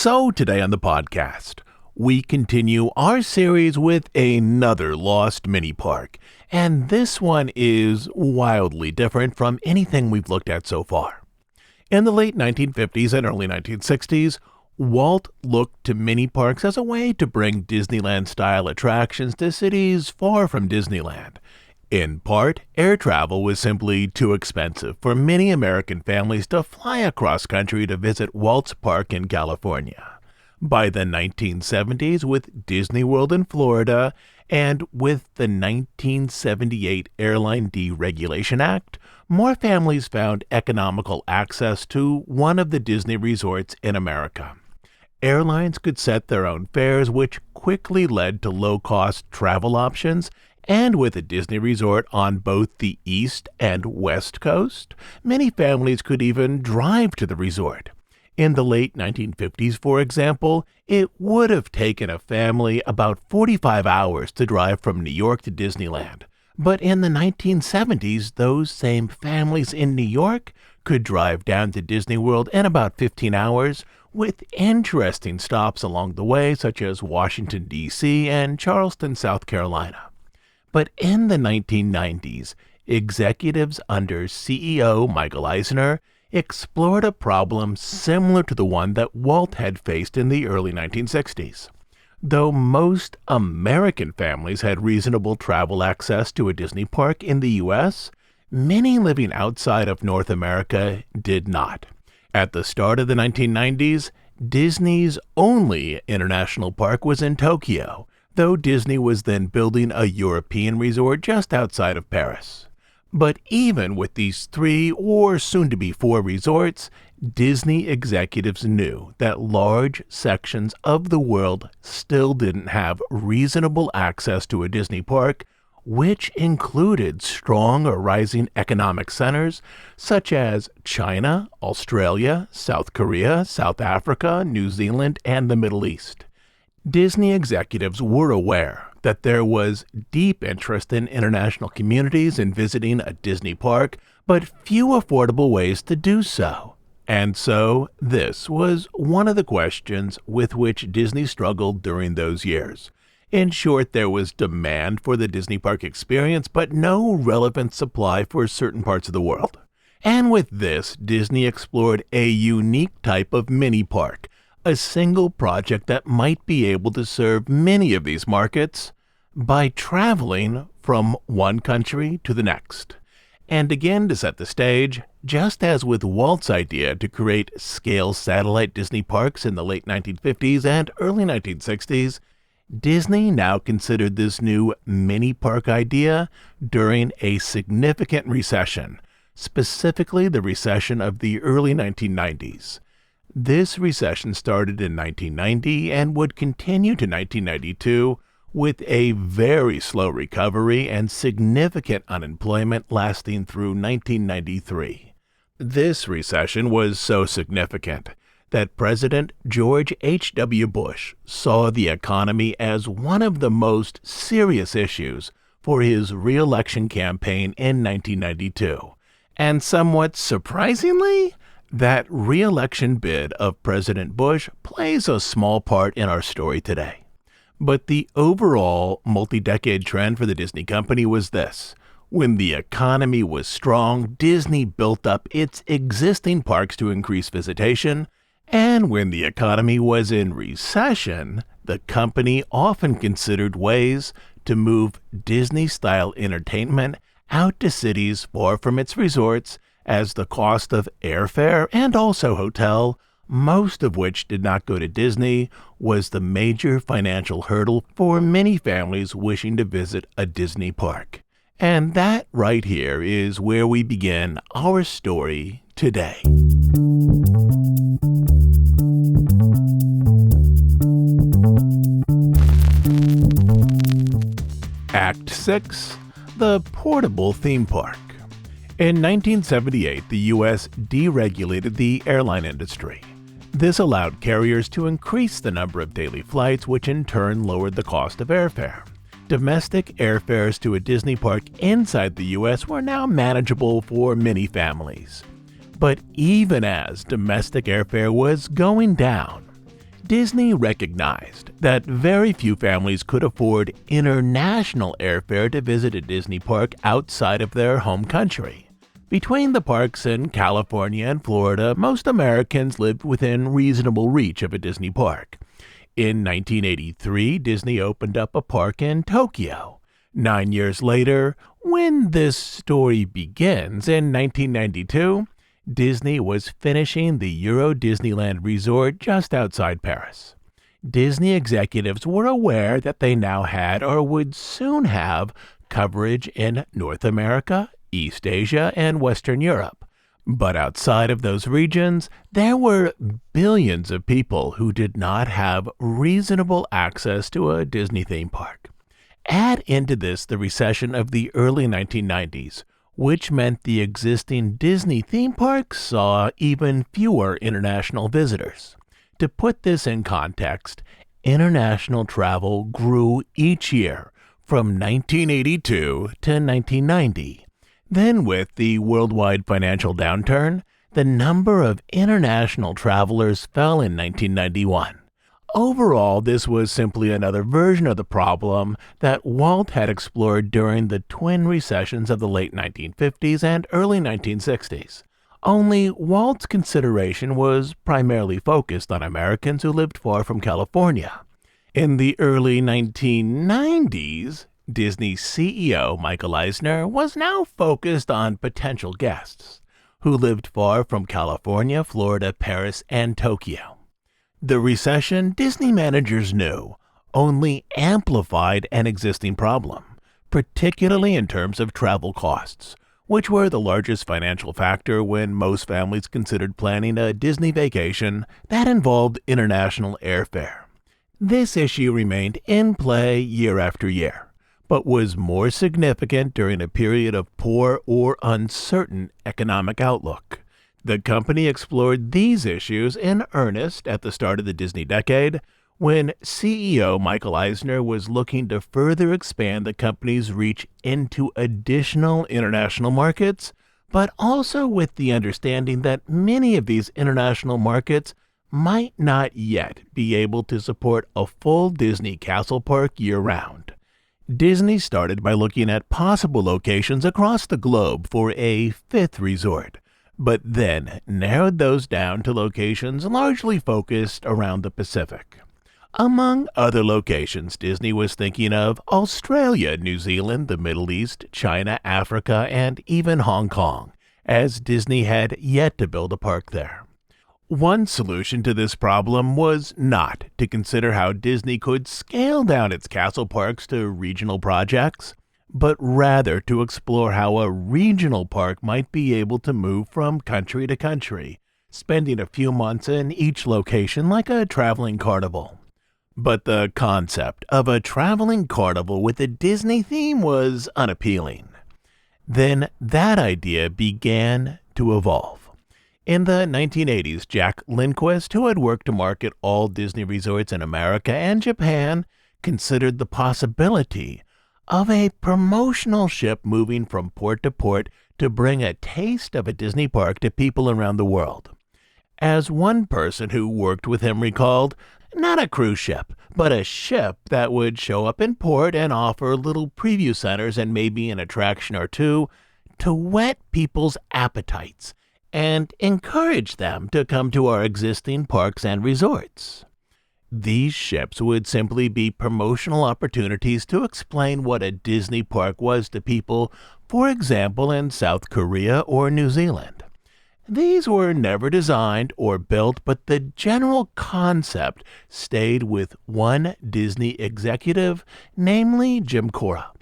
So today on the podcast, we continue our series with another lost mini park, and this one is wildly different from anything we've looked at so far. In the late 1950s and early 1960s, Walt looked to mini parks as a way to bring Disneyland-style attractions to cities far from Disneyland. In part, air travel was simply too expensive for many American families to fly across country to visit Walt's Park in California. By the 1970s, with Disney World in Florida and with the 1978 Airline Deregulation Act, more families found economical access to one of the Disney resorts in America. Airlines could set their own fares, which quickly led to low-cost travel options. And with a Disney resort on both the East and West Coast, many families could even drive to the resort. In the late 1950s, for example, it would have taken a family about 45 hours to drive from New York to Disneyland. But in the 1970s, those same families in New York could drive down to Disney World in about 15 hours, with interesting stops along the way, such as Washington, D.C. and Charleston, South Carolina. But in the 1990s, executives under CEO Michael Eisner explored a problem similar to the one that Walt had faced in the early 1960s. Though most American families had reasonable travel access to a Disney park in the U.S., many living outside of North America did not. At the start of the 1990s, Disney's only international park was in Tokyo, though Disney was then building a European resort just outside of Paris. But even with these 3 or soon-to-be 4 resorts, Disney executives knew that large sections of the world still didn't have reasonable access to a Disney park, which included strong or rising economic centers such as China, Australia, South Korea, South Africa, New Zealand, and the Middle East. Disney executives were aware that there was deep interest in international communities in visiting a Disney park, but few affordable ways to do so. And so, this was one of the questions with which Disney struggled during those years. In short, there was demand for the Disney park experience, but no relevant supply for certain parts of the world. And with this, Disney explored a unique type of mini park, a single project that might be able to serve many of these markets by traveling from one country to the next. And again, to set the stage, just as with Walt's idea to create scale satellite Disney parks in the late 1950s and early 1960s, Disney now considered this new mini park idea during a significant recession, specifically the recession of the early 1990s. This recession started in 1990 and would continue to 1992, with a very slow recovery and significant unemployment lasting through 1993. This recession was so significant that President George H.W. Bush saw the economy as one of the most serious issues for his re-election campaign in 1992. And somewhat surprisingly, that re-election bid of President Bush plays a small part in our story today. But the overall multi-decade trend for the Disney company was this. When the economy was strong, Disney built up its existing parks to increase visitation, and when the economy was in recession, the company often considered ways to move Disney-style entertainment out to cities far from its resorts, as the cost of airfare and also hotel, most of which did not go to Disney, was the major financial hurdle for many families wishing to visit a Disney park. And that right here is where we begin our story today. Act 6. The Portable Theme Park. In 1978, the U.S. deregulated the airline industry. This allowed carriers to increase the number of daily flights, which in turn lowered the cost of airfare. Domestic airfares to a Disney park inside the U.S. were now manageable for many families. But even as domestic airfare was going down, Disney recognized that very few families could afford international airfare to visit a Disney park outside of their home country. Between the parks in California and Florida, most Americans lived within reasonable reach of a Disney park. In 1983, Disney opened up a park in Tokyo. 9 years later, when this story begins in 1992, Disney was finishing the Euro Disneyland Resort just outside Paris. Disney executives were aware that they now had or would soon have coverage in North America, East Asia, and Western Europe. But outside of those regions, there were billions of people who did not have reasonable access to a Disney theme park. Add into this the recession of the early 1990s, which meant the existing Disney theme parks saw even fewer international visitors. To put this in context, international travel grew each year from 1982 to 1990. Then, with the worldwide financial downturn, the number of international travelers fell in 1991. Overall, this was simply another version of the problem that Walt had explored during the twin recessions of the late 1950s and early 1960s. Only Walt's consideration was primarily focused on Americans who lived far from California. In the early 1990s, Disney's CEO, Michael Eisner, was now focused on potential guests who lived far from California, Florida, Paris, and Tokyo. The recession, Disney managers knew, only amplified an existing problem, particularly in terms of travel costs, which were the largest financial factor when most families considered planning a Disney vacation that involved international airfare. This issue remained in play year after year, but was more significant during a period of poor or uncertain economic outlook. The company explored these issues in earnest at the start of the Disney decade, when CEO Michael Eisner was looking to further expand the company's reach into additional international markets, but also with the understanding that many of these international markets might not yet be able to support a full Disney castle park year-round. Disney started by looking at possible locations across the globe for a fifth resort, but then narrowed those down to locations largely focused around the Pacific. Among other locations, Disney was thinking of Australia, New Zealand, the Middle East, China, Africa, and even Hong Kong, as Disney had yet to build a park there. One solution to this problem was not to consider how Disney could scale down its castle parks to regional projects, but rather to explore how a regional park might be able to move from country to country, spending a few months in each location like a traveling carnival. But the concept of a traveling carnival with a Disney theme was unappealing. Then that idea began to evolve. In the 1980s, Jack Lindquist, who had worked to market all Disney resorts in America and Japan, considered the possibility of a promotional ship moving from port to port to bring a taste of a Disney park to people around the world. As one person who worked with him recalled, not a cruise ship, but a ship that would show up in port and offer little preview centers and maybe an attraction or two to whet people's appetites and encourage them to come to our existing parks and resorts. These ships would simply be promotional opportunities to explain what a Disney park was to people, for example, in South Korea or New Zealand. These were never designed or built, but the general concept stayed with one Disney executive, namely Jim Cora.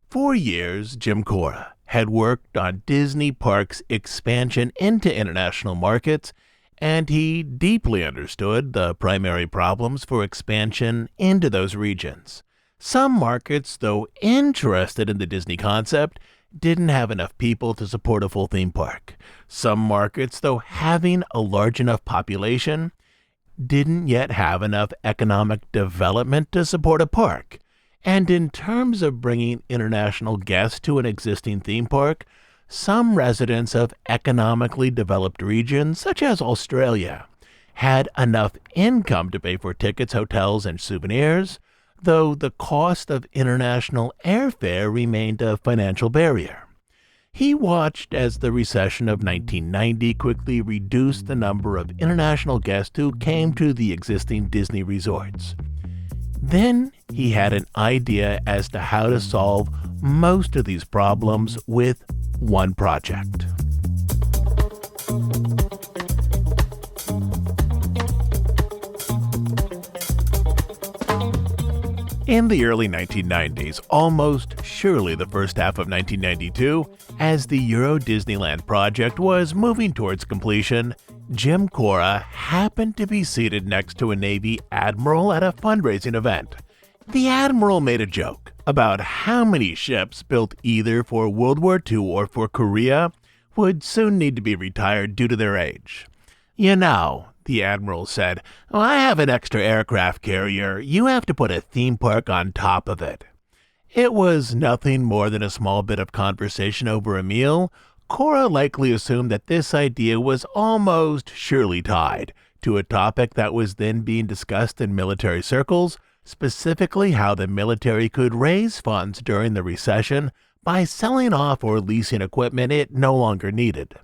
For years, Jim Cora had worked on Disney Parks' expansion into international markets, and he deeply understood the primary problems for expansion into those regions. Some markets, though interested in the Disney concept, didn't have enough people to support a full theme park. Some markets, though having a large enough population, didn't yet have enough economic development to support a park. And in terms of bringing international guests to an existing theme park, some residents of economically developed regions, such as Australia, had enough income to pay for tickets, hotels, and souvenirs, though the cost of international airfare remained a financial barrier. He watched as the recession of 1990 quickly reduced the number of international guests who came to the existing Disney resorts. Then he had an idea as to how to solve most of these problems with one project. In the early 1990s, almost surely the first half of 1992, as the Euro Disneyland project was moving towards completion, Jim Cora happened to be seated next to a Navy admiral at a fundraising event. The admiral made a joke about how many ships built either for World War II or for Korea would soon need to be retired due to their age. "You know," the admiral said, "I have an extra aircraft carrier. You have to put a theme park on top of it." It was nothing more than a small bit of conversation over a meal. Cora likely assumed that this idea was almost surely tied to a topic that was then being discussed in military circles, specifically how the military could raise funds during the recession by selling off or leasing equipment it no longer needed.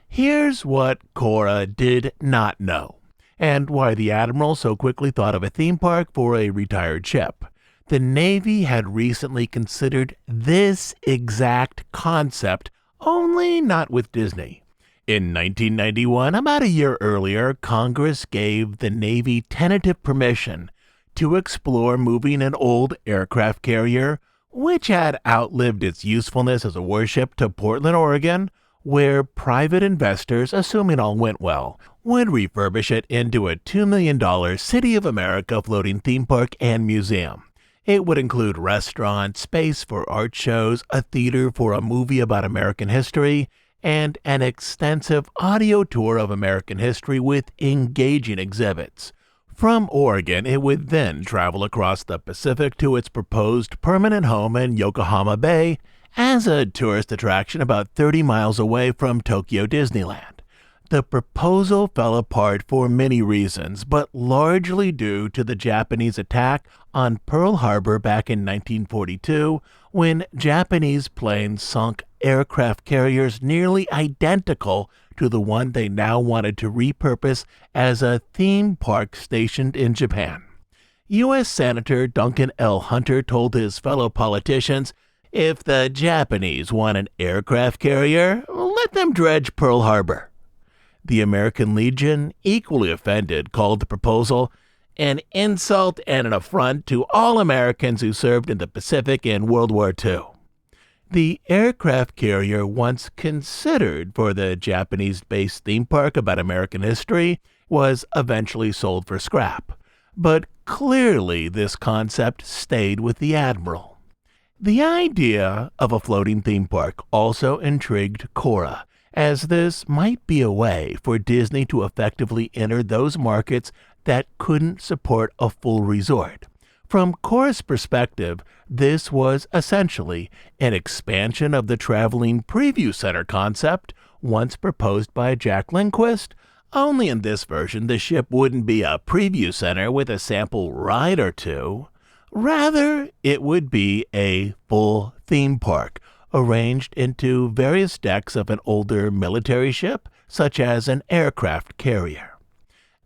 Here's what Cora did not know, and why the admiral so quickly thought of a theme park for a retired ship. The Navy had recently considered this exact concept, only not with Disney. In 1991, about a year earlier, Congress gave the Navy tentative permission to explore moving an old aircraft carrier, which had outlived its usefulness as a warship, to Portland, Oregon, where private investors, assuming all went well, would refurbish it into a $2 million City of America floating theme park and museum. It would include restaurants, space for art shows, a theater for a movie about American history, and an extensive audio tour of American history with engaging exhibits. From Oregon, it would then travel across the Pacific to its proposed permanent home in Yokohama Bay as a tourist attraction about 30 miles away from Tokyo Disneyland. The proposal fell apart for many reasons, but largely due to the Japanese attack on Pearl Harbor back in 1942, when Japanese planes sunk aircraft carriers nearly identical to the one they now wanted to repurpose as a theme park stationed in Japan. U.S. Senator Duncan L. Hunter told his fellow politicians, "If the Japanese want an aircraft carrier, let them dredge Pearl Harbor." The American Legion, equally offended, called the proposal an insult and an affront to all Americans who served in the Pacific in World War II. The aircraft carrier, once considered for the Japanese-based theme park about American history, was eventually sold for scrap. But clearly this concept stayed with the admiral. The idea of a floating theme park also intrigued Cora, as this might be a way for Disney to effectively enter those markets that couldn't support a full resort. From Cora's perspective, this was essentially an expansion of the traveling preview center concept once proposed by Jack Lindquist, only in this version the ship wouldn't be a preview center with a sample ride or two. Rather, it would be a full theme park, arranged into various decks of an older military ship, such as an aircraft carrier.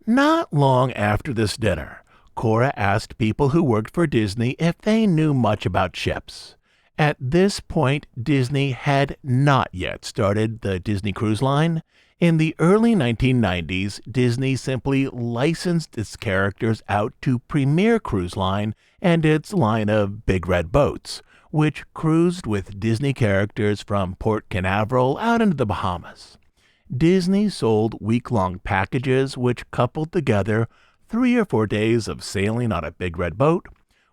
Not long after this dinner, Cora asked people who worked for Disney if they knew much about ships. At this point, Disney had not yet started the Disney Cruise Line. In the early 1990s, Disney simply licensed its characters out to Premier Cruise Line and its line of Big Red boats, which cruised with Disney characters from Port Canaveral out into the Bahamas. Disney sold week-long packages which coupled together 3 or 4 days of sailing on a Big Red boat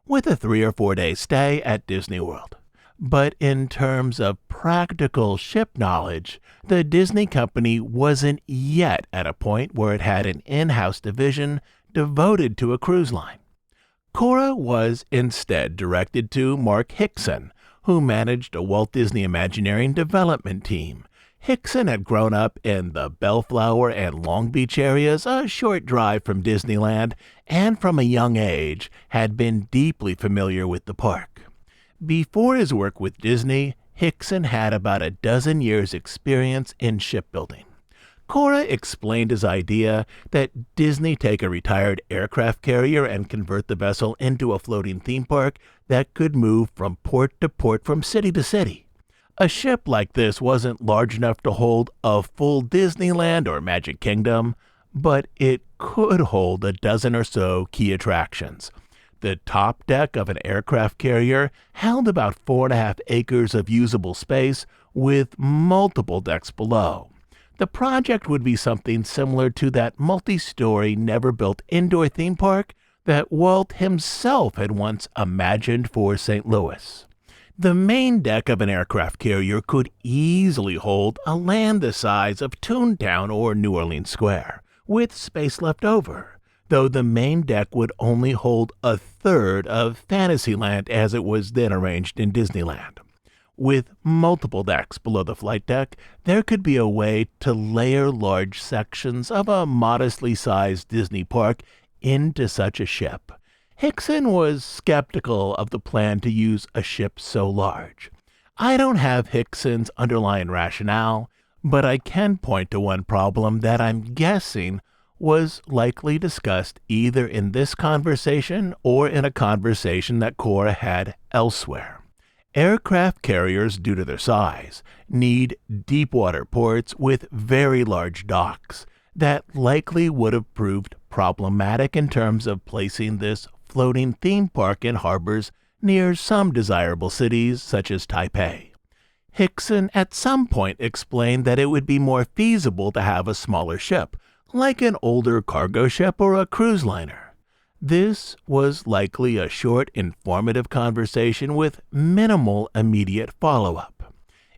with a 3 or 4 day stay at Disney World. But in terms of practical ship knowledge, the Disney company wasn't yet at a point where it had an in-house division devoted to a cruise line. Cora was instead directed to Mark Hickson, who managed a Walt Disney Imagineering development team. Hickson had grown up in the Bellflower and Long Beach areas, a short drive from Disneyland, and from a young age had been deeply familiar with the park. Before his work with Disney, Hickson had about a dozen years' experience in shipbuilding. Cora explained his idea that Disney take a retired aircraft carrier and convert the vessel into a floating theme park that could move from port to port from city to city. A ship like this wasn't large enough to hold a full Disneyland or Magic Kingdom, but it could hold a dozen or so key attractions. The top deck of an aircraft carrier held about 4.5 acres of usable space with multiple decks below. The project would be something similar to that multi-story, never-built indoor theme park that Walt himself had once imagined for St. Louis. The main deck of an aircraft carrier could easily hold a land the size of Toontown or New Orleans Square, with space left over, though the main deck would only hold a third of Fantasyland as it was then arranged in Disneyland. With multiple decks below the flight deck, there could be a way to layer large sections of a modestly sized Disney park into such a ship. Hickson was skeptical of the plan to use a ship so large. I don't have Hickson's underlying rationale, but I can point to one problem that I'm guessing was likely discussed either in this conversation or in a conversation that Cora had elsewhere. Aircraft carriers, due to their size, need deep-water ports with very large docks. That likely would have proved problematic in terms of placing this floating theme park in harbors near some desirable cities such as Taipei. Hickson at some point explained that it would be more feasible to have a smaller ship, like an older cargo ship or a cruise liner. This was likely a short, informative conversation with minimal immediate follow-up.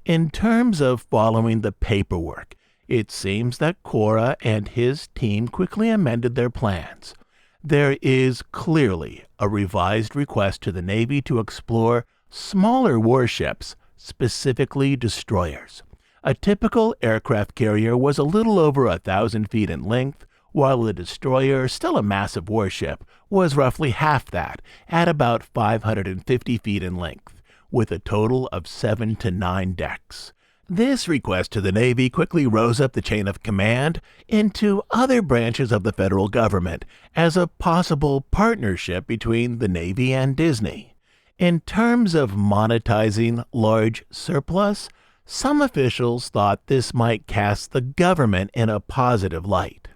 In terms of following the paperwork, it seems that Cora and his team quickly amended their plans. There is clearly a revised request to the Navy to explore smaller warships, specifically destroyers. A typical aircraft carrier was a little over 1,000 feet in length, while the destroyer, still a massive warship, was roughly half that, at about 550 feet in length, with a total of 7 to 9 decks. This request to the Navy quickly rose up the chain of command into other branches of the federal government as a possible partnership between the Navy and Disney. In terms of monetizing large surplus, some officials thought this might cast the government in a positive light.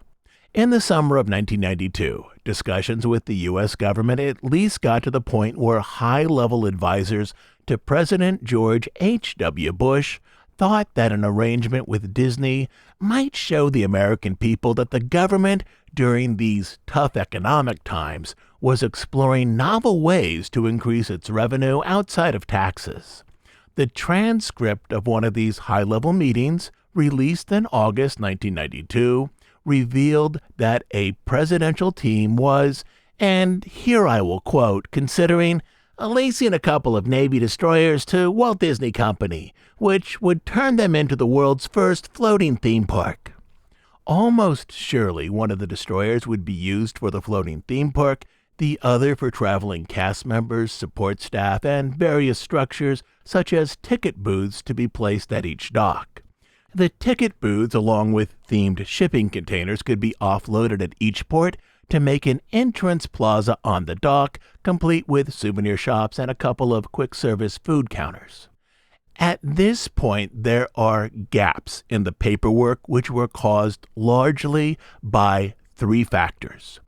In the summer of 1992, discussions with the U.S. government at least got to the point where high-level advisors to President George H.W. Bush thought that an arrangement with Disney might show the American people that the government, during these tough economic times, was exploring novel ways to increase its revenue outside of taxes. The transcript of one of these high-level meetings, released in August 1992, revealed that a presidential team was, and here I will quote, considering leasing a couple of Navy destroyers to Walt Disney Company, which would turn them into the world's first floating theme park. Almost surely one of the destroyers would be used for the floating theme park, the other for traveling cast members, support staff, and various structures such as ticket booths to be placed at each dock. The ticket booths, along with themed shipping containers, could be offloaded at each port to make an entrance plaza on the dock, complete with souvenir shops and a couple of quick-service food counters. At this point, there are gaps in the paperwork which were caused largely by 3 factors.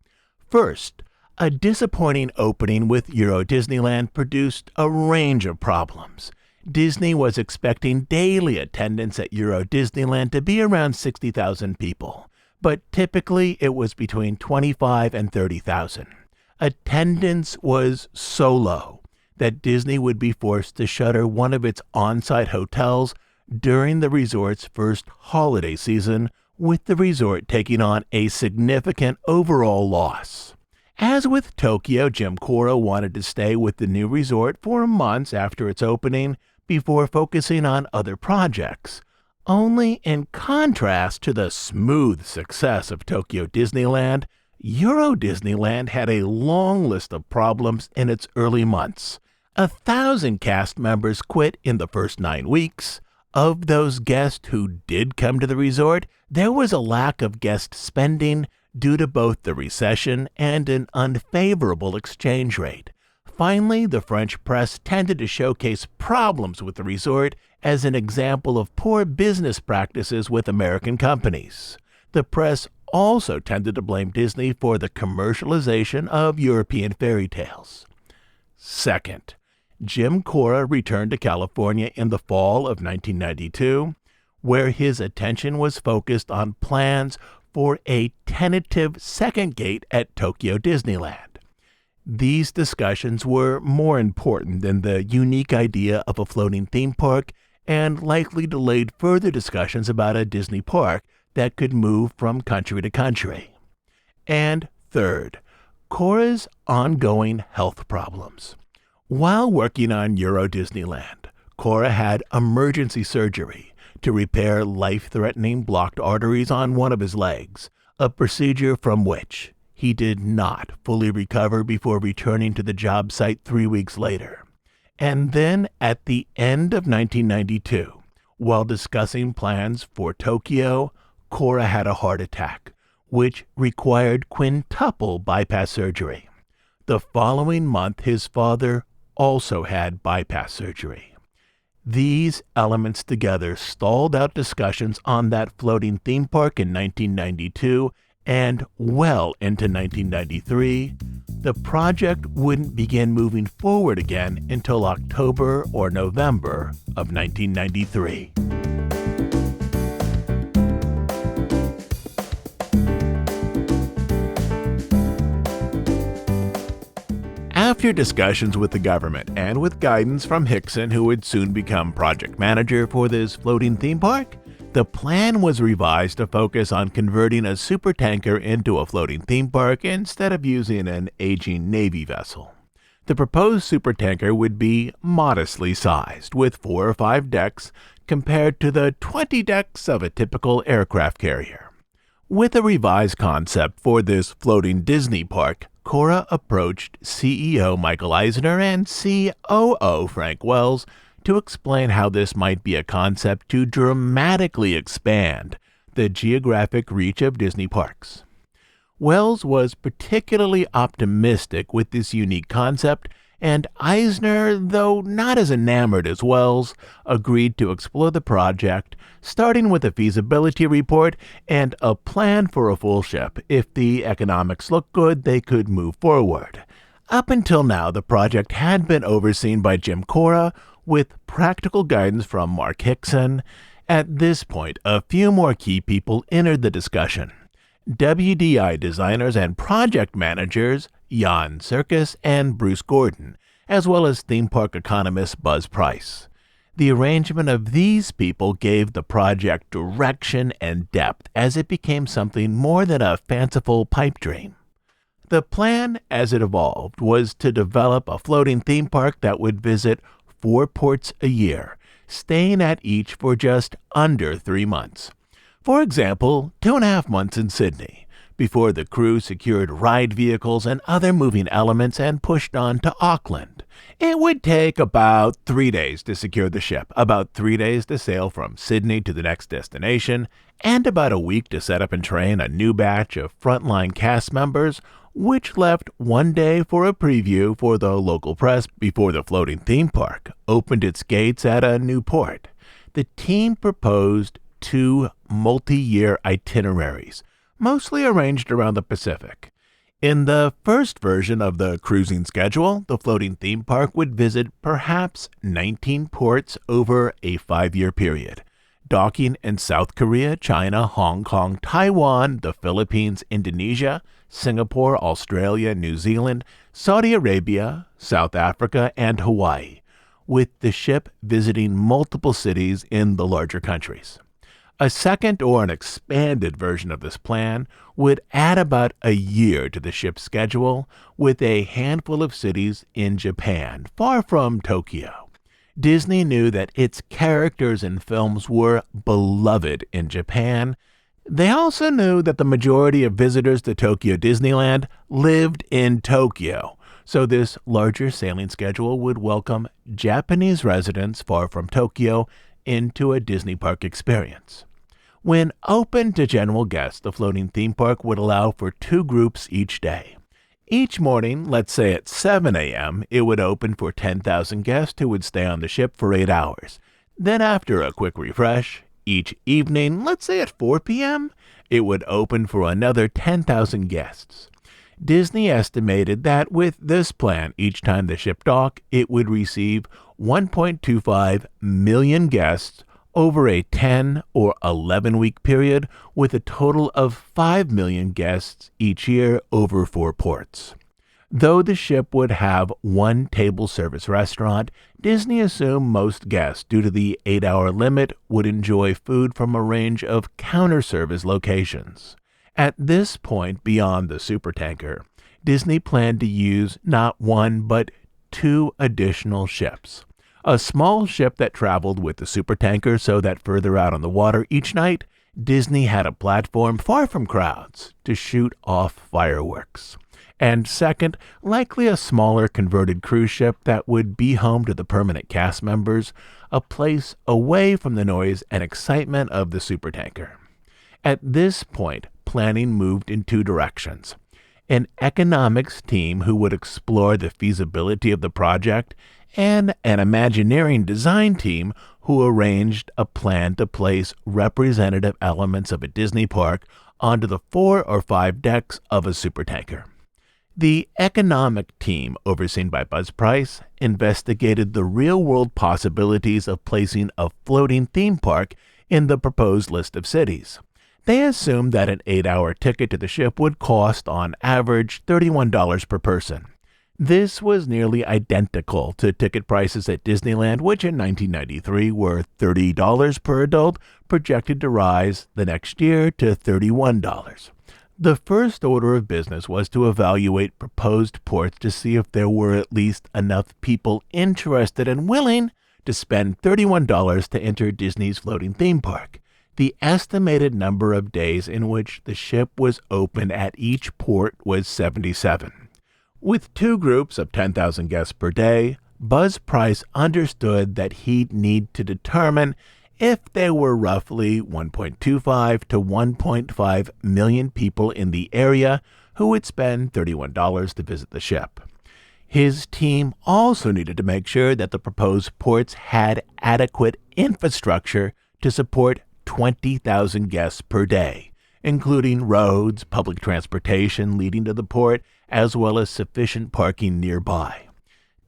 First, a disappointing opening with Euro Disneyland produced a range of problems. Disney was expecting daily attendance at Euro Disneyland to be around 60,000 people, but typically it was between 25 and 30,000. Attendance was so low that Disney would be forced to shutter one of its on-site hotels during the resort's first holiday season, with the resort taking on a significant overall loss. As with Tokyo, Jim Cora wanted to stay with the new resort for months after its opening before focusing on other projects. Only in contrast to the smooth success of Tokyo Disneyland, Euro Disneyland had a long list of problems in its early months. 1,000 cast members quit in the first 9 weeks. Of those guests who did come to the resort, there was a lack of guest spending due to both the recession and an unfavorable exchange rate. Finally, the French press tended to showcase problems with the resort as an example of poor business practices with American companies. The press also tended to blame Disney for the commercialization of European fairy tales. Second, Jim Cora returned to California in the fall of 1992, where his attention was focused on plans for a tentative second gate at Tokyo Disneyland. These discussions were more important than the unique idea of a floating theme park and likely delayed further discussions about a Disney park that could move from country to country. And third, Cora's ongoing health problems. While working on Euro Disneyland, Cora had emergency surgery to repair life-threatening blocked arteries on one of his legs, a procedure from which he did not fully recover before returning to the job site 3 weeks later. And then at the end of 1992, while discussing plans for Tokyo, Cora had a heart attack, which required quintuple bypass surgery. The following month, his father also had bypass surgery. These elements together stalled out discussions on that floating theme park in 1992, and well into 1993, the project wouldn't begin moving forward again until October or November of 1993. After discussions with the government and with guidance from Hickson, who would soon become project manager for this floating theme park, the plan was revised to focus on converting a supertanker into a floating theme park instead of using an aging Navy vessel. The proposed supertanker would be modestly sized, with 4 or 5 decks compared to the 20 decks of a typical aircraft carrier. With a revised concept for this floating Disney park, Cora approached CEO Michael Eisner and COO Frank Wells to explain how this might be a concept to dramatically expand the geographic reach of Disney parks. Wells was particularly optimistic with this unique concept, and Eisner, though not as enamored as Wells, agreed to explore the project, starting with a feasibility report and a plan for a full ship. If the economics looked good, they could move forward. Up until now, the project had been overseen by Jim Cora, with practical guidance from Mark Hickson. At this point, a few more key people entered the discussion. WDI designers and project managers Jan Serkis and Bruce Gordon, as well as theme park economist Buzz Price. The arrangement of these people gave the project direction and depth as it became something more than a fanciful pipe dream. The plan, as it evolved, was to develop a floating theme park that would visit 4 ports a year, staying at each for just under 3 months. For example, 2.5 months in Sydney, before the crew secured ride vehicles and other moving elements and pushed on to Auckland. It would take about 3 days to secure the ship, about 3 days to sail from Sydney to the next destination, and about a week to set up and train a new batch of frontline cast members, which left 1 day for a preview for the local press before the floating theme park opened its gates at a new port. The team proposed 2 multi-year itineraries, mostly arranged around the Pacific. In the first version of the cruising schedule, the floating theme park would visit perhaps 19 ports over a 5-year period, docking in South Korea, China, Hong Kong, Taiwan, the Philippines, Indonesia, Singapore, Australia, New Zealand, Saudi Arabia, South Africa, and Hawaii, with the ship visiting multiple cities in the larger countries. A second or an expanded version of this plan would add about a year to the ship's schedule, with a handful of cities in Japan, far from Tokyo. Disney knew that its characters and films were beloved in Japan. They also knew that the majority of visitors to Tokyo Disneyland lived in Tokyo, so this larger sailing schedule would welcome Japanese residents far from Tokyo into a Disney park experience. When open to general guests, the floating theme park would allow for 2 groups each day. Each morning, let's say at 7 a.m., it would open for 10,000 guests who would stay on the ship for 8 hours. Then after a quick refresh, each evening, let's say at 4 p.m., it would open for another 10,000 guests. Disney estimated that with this plan, each time the ship docked, it would receive 1.25 million guests over a 10 or 11-week period, with a total of 5 million guests each year over 4 ports. Though the ship would have 1 table service restaurant, Disney assumed most guests, due to the 8-hour limit, would enjoy food from a range of counter service locations. At this point, beyond the supertanker, Disney planned to use not 1 but 2 additional ships. A small ship that traveled with the supertanker so that further out on the water each night, Disney had a platform far from crowds to shoot off fireworks. And second, likely a smaller converted cruise ship that would be home to the permanent cast members, a place away from the noise and excitement of the supertanker. At this point, planning moved in 2 directions. An economics team who would explore the feasibility of the project, and an Imagineering design team who arranged a plan to place representative elements of a Disney park onto the 4 or 5 decks of a supertanker. The economic team, overseen by Buzz Price, investigated the real-world possibilities of placing a floating theme park in the proposed list of cities. They assumed that an 8-hour ticket to the ship would cost, on average, $31 per person. This was nearly identical to ticket prices at Disneyland, which in 1993 were $30 per adult, projected to rise the next year to $31. The first order of business was to evaluate proposed ports to see if there were at least enough people interested and willing to spend $31 to enter Disney's floating theme park. The estimated number of days in which the ship was open at each port was 77. With 2 groups of 10,000 guests per day, Buzz Price understood that he'd need to determine if there were roughly 1.25 to 1.5 million people in the area who would spend $31 to visit the ship. His team also needed to make sure that the proposed ports had adequate infrastructure to support 20,000 guests per day, including roads, public transportation leading to the port, as well as sufficient parking nearby.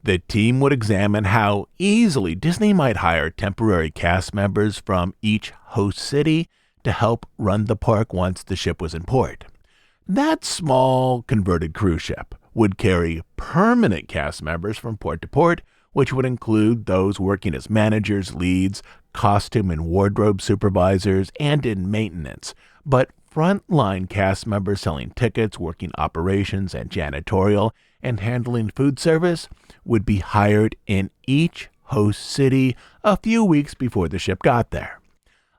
The team would examine how easily Disney might hire temporary cast members from each host city to help run the park once the ship was in port. That small converted cruise ship would carry permanent cast members from port to port, which would include those working as managers, leads, costume and wardrobe supervisors, and in maintenance, but frontline cast members selling tickets, working operations and janitorial, and handling food service would be hired in each host city a few weeks before the ship got there.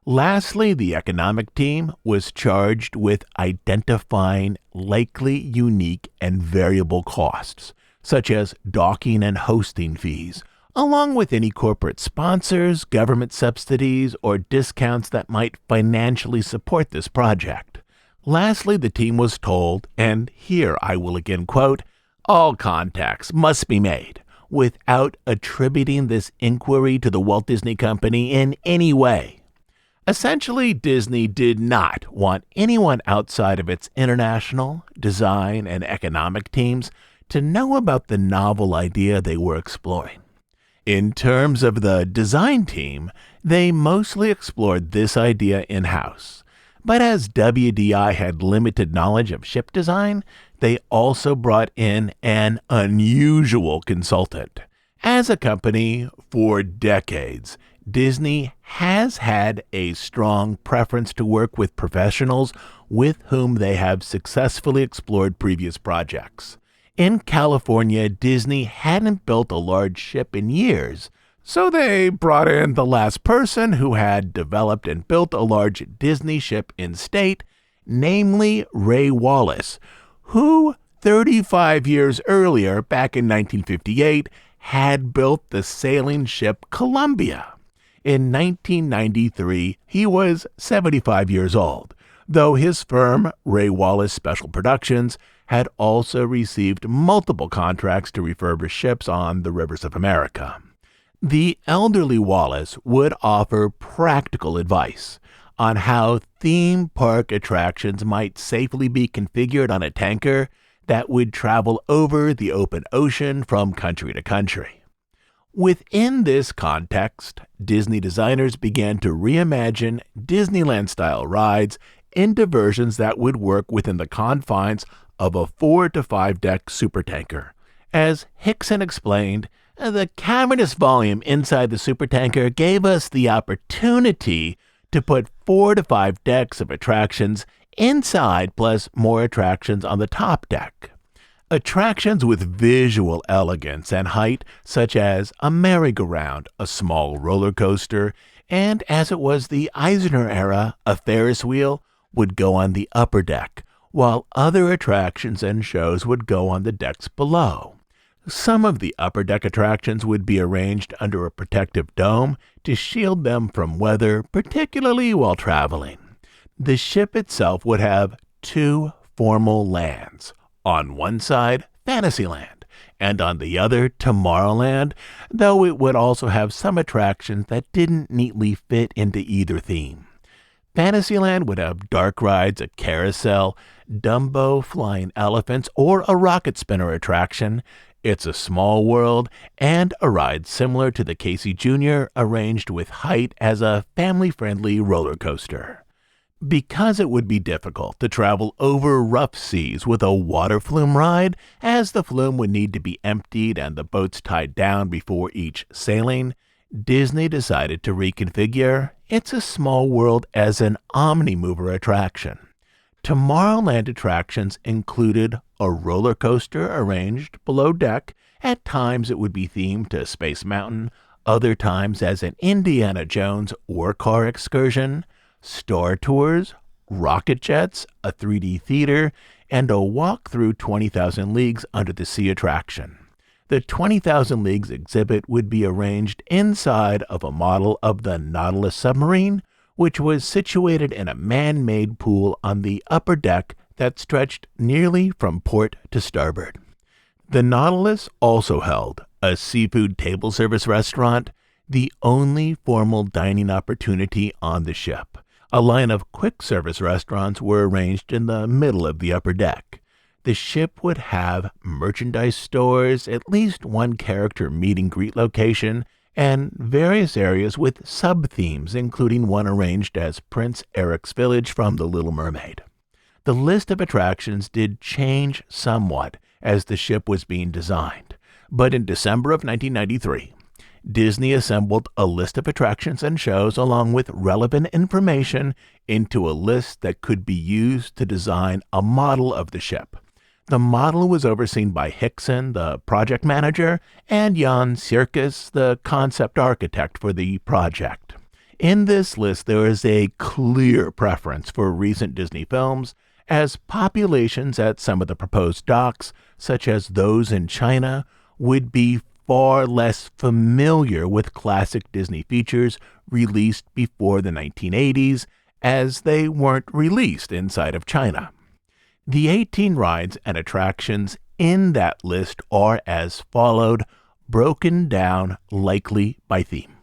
Lastly, the economic team was charged with identifying likely unique and variable costs, such as docking and hosting fees, along with any corporate sponsors, government subsidies, or discounts that might financially support this project. Lastly, the team was told, and here I will again quote, "All contacts must be made without attributing this inquiry to the Walt Disney Company in any way." Essentially, Disney did not want anyone outside of its international, design, and economic teams to know about the novel idea they were exploring. In terms of the design team, they mostly explored this idea in-house. But as WDI had limited knowledge of ship design, they also brought in an unusual consultant. As a company, for decades, Disney has had a strong preference to work with professionals with whom they have successfully explored previous projects. In California, Disney hadn't built a large ship in years, So they brought in the last person who had developed and built a large Disney ship in state, namely Ray Wallace, who 35 years earlier, back in 1958, had built the sailing ship Columbia. In 1993, he was 75 years old, though his firm, Ray Wallace Special Productions, had also received multiple contracts to refurbish ships on the rivers of America. The elderly Wallace would offer practical advice on how theme park attractions might safely be configured on a tanker that would travel over the open ocean from country to country. Within this context, Disney designers began to reimagine Disneyland-style rides into versions that would work within the confines of a 4 to 5 deck supertanker. As Hickson explained, the cavernous volume inside the supertanker gave us the opportunity to put 4 to 5 decks of attractions inside, plus more attractions on the top deck. Attractions with visual elegance and height, such as a merry-go-round, a small roller coaster, and as it was the Eisner era, a Ferris wheel, would go on the upper deck, while other attractions and shows would go on the decks below. Some of the upper deck attractions would be arranged under a protective dome to shield them from weather, particularly while traveling. The ship itself would have 2 formal lands. On one side, Fantasyland, and on the other, Tomorrowland, though it would also have some attractions that didn't neatly fit into either theme. Fantasyland would have dark rides, a carousel, Dumbo flying elephants, or a rocket spinner attraction. It's a Small World, and a ride similar to the Casey Jr. arranged with height as a family-friendly roller coaster. Because it would be difficult to travel over rough seas with a water flume ride, as the flume would need to be emptied and the boats tied down before each sailing, Disney decided to reconfigure It's a Small World as an Omnimover attraction. Tomorrowland attractions included a roller coaster arranged below deck. At times it would be themed to Space Mountain, other times as an Indiana Jones or car excursion, Star Tours, rocket jets, a 3D theater, and a walk through 20,000 Leagues Under the Sea attraction. The 20,000 Leagues exhibit would be arranged inside of a model of the Nautilus submarine, which was situated in a man-made pool on the upper deck that stretched nearly from port to starboard. The Nautilus also held a seafood table service restaurant, the only formal dining opportunity on the ship. A line of quick-service restaurants were arranged in the middle of the upper deck. The ship would have merchandise stores, at least one character meet-and-greet location, and various areas with sub-themes, including one arranged as Prince Eric's Village from The Little Mermaid. The list of attractions did change somewhat as the ship was being designed, but in December of 1993, Disney assembled a list of attractions and shows along with relevant information into a list that could be used to design a model of the ship. The model was overseen by Hickson, the project manager, and Jan Sierkes, the concept architect for the project. In this list, there is a clear preference for recent Disney films, as populations at some of the proposed docks, such as those in China, would be far less familiar with classic Disney features released before the 1980s, as they weren't released inside of China. The 18 rides and attractions in that list are as followed, broken down likely by theme.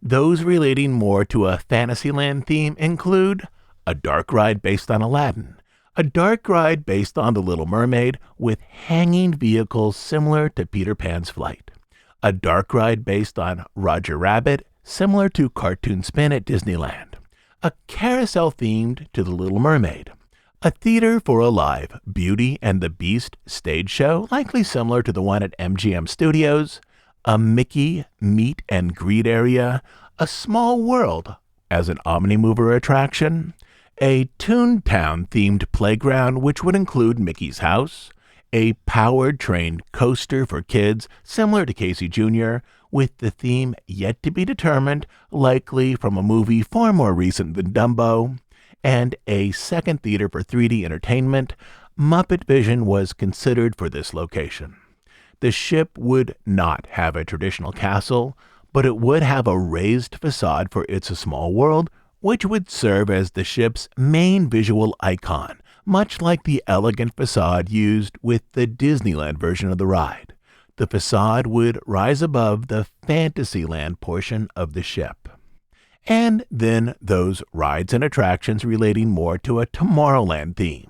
Those relating more to a Fantasyland theme include a dark ride based on Aladdin, a dark ride based on The Little Mermaid with hanging vehicles similar to Peter Pan's flight, a dark ride based on Roger Rabbit similar to Cartoon Spin at Disneyland, a carousel themed to The Little Mermaid, a theater for a live Beauty and the Beast stage show likely similar to the one at MGM Studios, a Mickey meet and greet area, a Small World as an Omnimover attraction, a Toontown-themed playground which would include Mickey's house, a powered train coaster for kids similar to Casey Jr., with the theme yet to be determined, likely from a movie far more recent than Dumbo, and a second theater for 3D entertainment. Muppet Vision was considered for this location. The ship would not have a traditional castle, but it would have a raised facade for It's a Small World, which would serve as the ship's main visual icon, much like the elegant facade used with the Disneyland version of the ride. The facade would rise above the Fantasyland portion of the ship. And then those rides and attractions relating more to a Tomorrowland theme.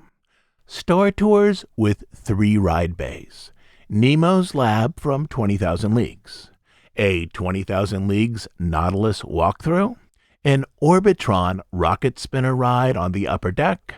Star Tours with 3 ride bays. Nemo's Lab from 20,000 Leagues. A 20,000 Leagues Nautilus walkthrough. An Orbitron rocket spinner ride on the upper deck.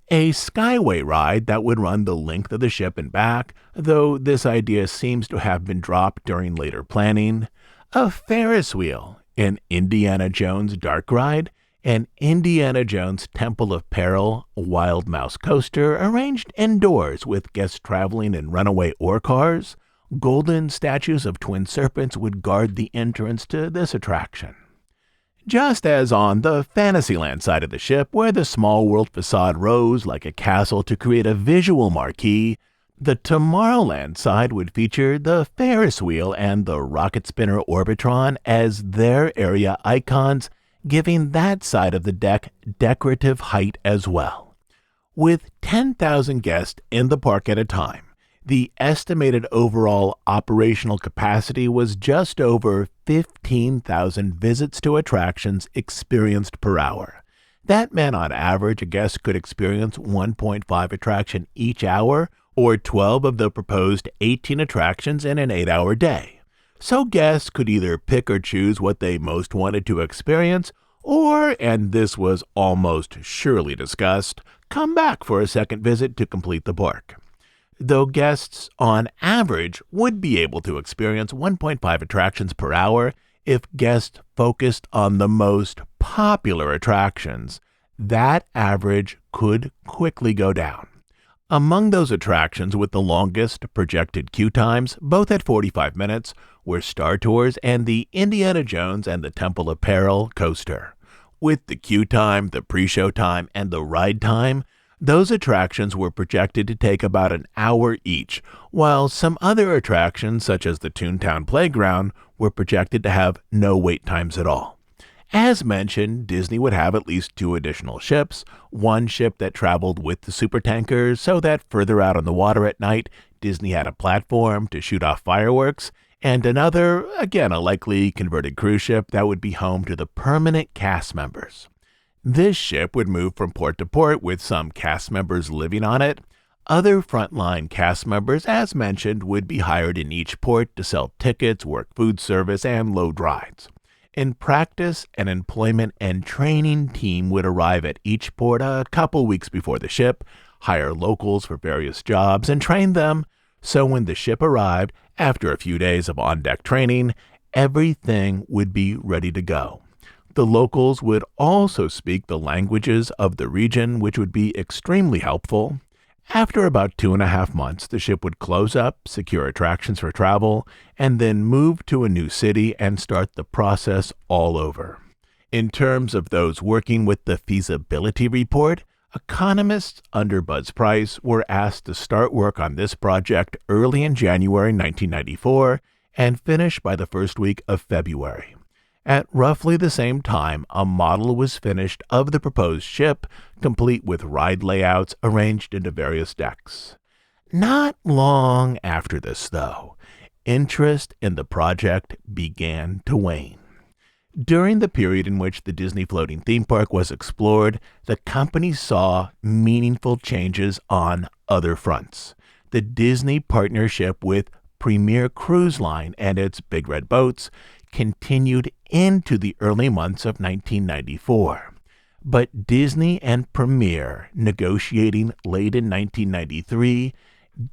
A Skyway ride that would run the length of the ship and back, though this idea seems to have been dropped during later planning. A Ferris wheel, an Indiana Jones dark ride, an Indiana Jones Temple of Peril Wild Mouse coaster arranged indoors with guests traveling in runaway ore cars. Golden statues of twin serpents would guard the entrance to this attraction. Just as on the Fantasyland side of the ship, where the Small World facade rose like a castle to create a visual marquee, the Tomorrowland side would feature the Ferris wheel and the rocket spinner Orbitron as their area icons, giving that side of the deck decorative height as well. With 10,000 guests in the park at a time, the estimated overall operational capacity was just over 15,000 visits to attractions experienced per hour. That meant on average a guest could experience 1.5 attraction each hour, or 12 of the proposed 18 attractions in an 8-hour day. So guests could either pick or choose what they most wanted to experience, or, and this was almost surely discussed, come back for a second visit to complete the park. Though guests, on average, would be able to experience 1.5 attractions per hour if guests focused on the most popular attractions, that average could quickly go down. Among those attractions with the longest projected queue times, both at 45 minutes, were Star Tours and the Indiana Jones and the Temple of Peril coaster. With the queue time, the pre-show time, and the ride time, those attractions were projected to take about an hour each, while some other attractions, such as the Toontown Playground, were projected to have no wait times at all. As mentioned, Disney would have at least 2 additional ships, one ship that traveled with the supertankers so that further out on the water at night, Disney had a platform to shoot off fireworks, and another, again a likely converted cruise ship that would be home to the permanent cast members. This ship would move from port to port with some cast members living on it. Other frontline cast members, as mentioned, would be hired in each port to sell tickets, work food service, and load rides. In practice, an employment and training team would arrive at each port a couple weeks before the ship, hire locals for various jobs, and train them, so when the ship arrived, after a few days of on-deck training, everything would be ready to go. The locals would also speak the languages of the region, which would be extremely helpful. After about 2.5 months, the ship would close up, secure attractions for travel, and then move to a new city and start the process all over. In terms of those working with the feasibility report, economists under Buzz Price were asked to start work on this project early in January 1994 and finish by the first week of February. At roughly the same time, a model was finished of the proposed ship, complete with ride layouts arranged into various decks. Not long after this, though, interest in the project began to wane. During the period in which the Disney floating theme park was explored, the company saw meaningful changes on other fronts. The Disney partnership with Premier Cruise Line and its Big Red Boats continued into the early months of 1994. But Disney and Premier, negotiating late in 1993,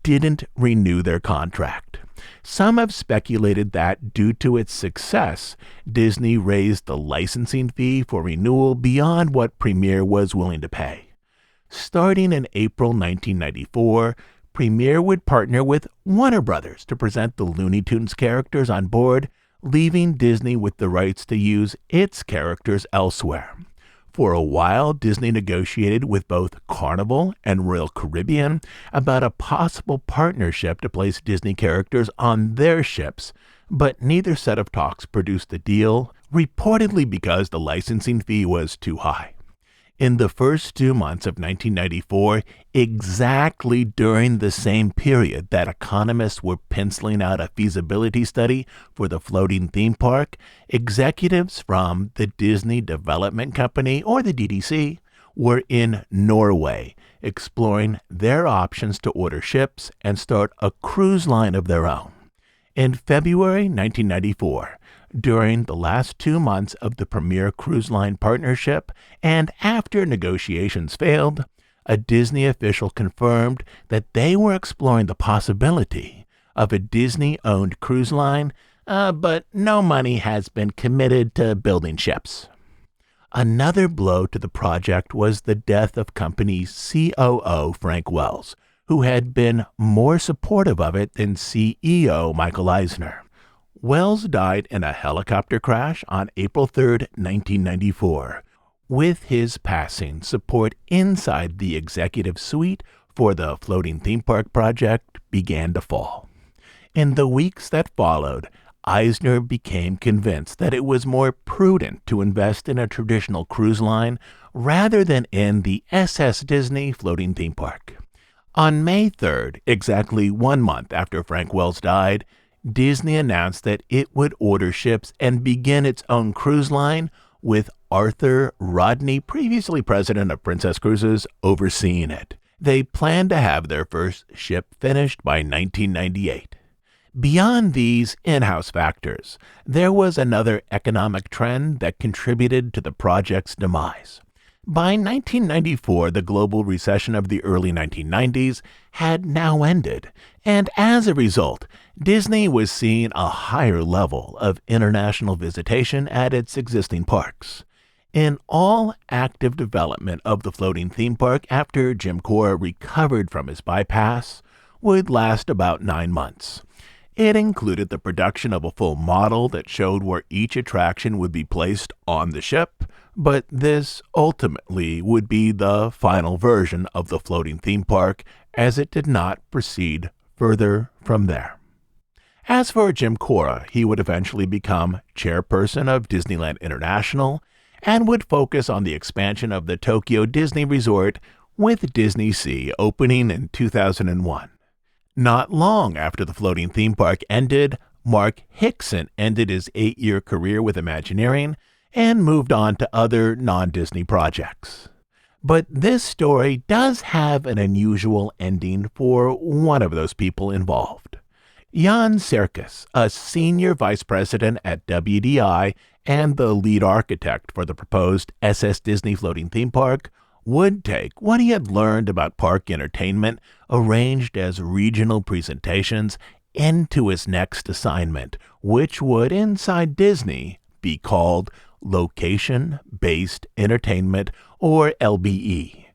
didn't renew their contract. Some have speculated that due to its success, Disney raised the licensing fee for renewal beyond what Premier was willing to pay. Starting in April 1994, Premiere would partner with Warner Brothers to present the Looney Tunes characters on board, leaving Disney with the rights to use its characters elsewhere. For a while, Disney negotiated with both Carnival and Royal Caribbean about a possible partnership to place Disney characters on their ships, but neither set of talks produced the deal, reportedly because the licensing fee was too high. In the first 2 months of 1994, exactly during the same period that economists were penciling out a feasibility study for the floating theme park, executives from the Disney Development Company, or the DDC, were in Norway, exploring their options to order ships and start a cruise line of their own. In February 1994, during the last 2 months of the Premier Cruise Line partnership, and after negotiations failed, a Disney official confirmed that they were exploring the possibility of a Disney-owned cruise line, but no money has been committed to building ships. Another blow to the project was the death of company COO Frank Wells, who had been more supportive of it than CEO Michael Eisner. Wells died in a helicopter crash on April 3, 1994. With his passing, support inside the executive suite for the floating theme park project began to fall. In the weeks that followed, Eisner became convinced that it was more prudent to invest in a traditional cruise line rather than in the SS Disney floating theme park. On May 3rd, exactly 1 month after Frank Wells died, Disney announced that it would order ships and begin its own cruise line, with Arthur Rodney, previously president of Princess Cruises, overseeing it. They planned to have their first ship finished by 1998. Beyond these in-house factors, there was another economic trend that contributed to the project's demise. By 1994, the global recession of the early 1990s had now ended, and as a result, Disney was seeing a higher level of international visitation at its existing parks. In all active development of the floating theme park after Jim Cora recovered from his bypass would last about 9 months. It included the production of a full model that showed where each attraction would be placed on the ship, but this ultimately would be the final version of the floating theme park, as it did not proceed further from there. As for Jim Cora, he would eventually become chairperson of Disneyland International and would focus on the expansion of the Tokyo Disney Resort, with Disney Sea opening in 2001. Not long after the floating theme park ended, Mark Hickson ended his 8-year career with Imagineering and moved on to other non-Disney projects. But this story does have an unusual ending for one of those people involved. Jan Serkis, a senior vice president at WDI and the lead architect for the proposed SS Disney floating theme park, would take what he had learned about park entertainment, arranged as regional presentations, into his next assignment, which would, inside Disney, be called Location-Based Entertainment, or LBE.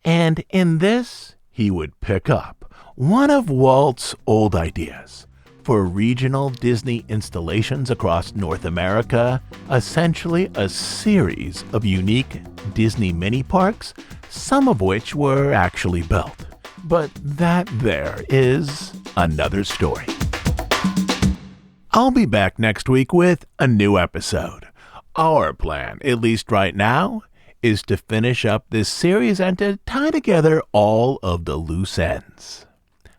And in this, he would pick up one of Walt's old ideas for regional Disney installations across North America, essentially a series of unique Disney mini parks, some of which were actually built. But that there is another story. I'll be back next week with a new episode. Our plan, at least right now, is to finish up this series and to tie together all of the loose ends.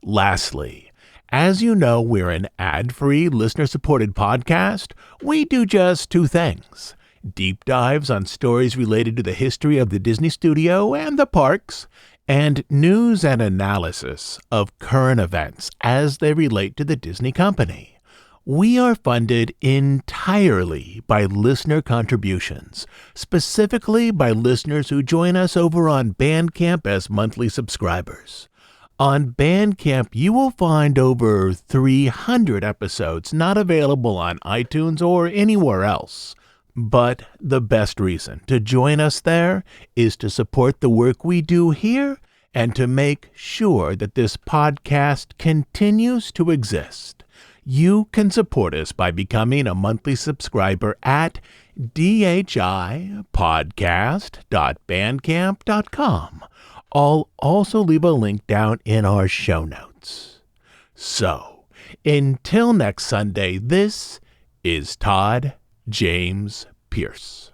Lastly, as you know, we're an ad-free, listener-supported podcast. We do just 2 things: deep dives on stories related to the history of the Disney studio and the parks, and news and analysis of current events as they relate to the Disney company. We are funded entirely by listener contributions, specifically by listeners who join us over on Bandcamp as monthly subscribers. On Bandcamp, you will find over 300 episodes not available on iTunes or anywhere else. But the best reason to join us there is to support the work we do here And to make sure that this podcast continues to exist, you can support us by becoming a monthly subscriber at dhipodcast.bandcamp.com. I'll also leave a link down in our show notes. So, until next Sunday, this is Todd James Pierce.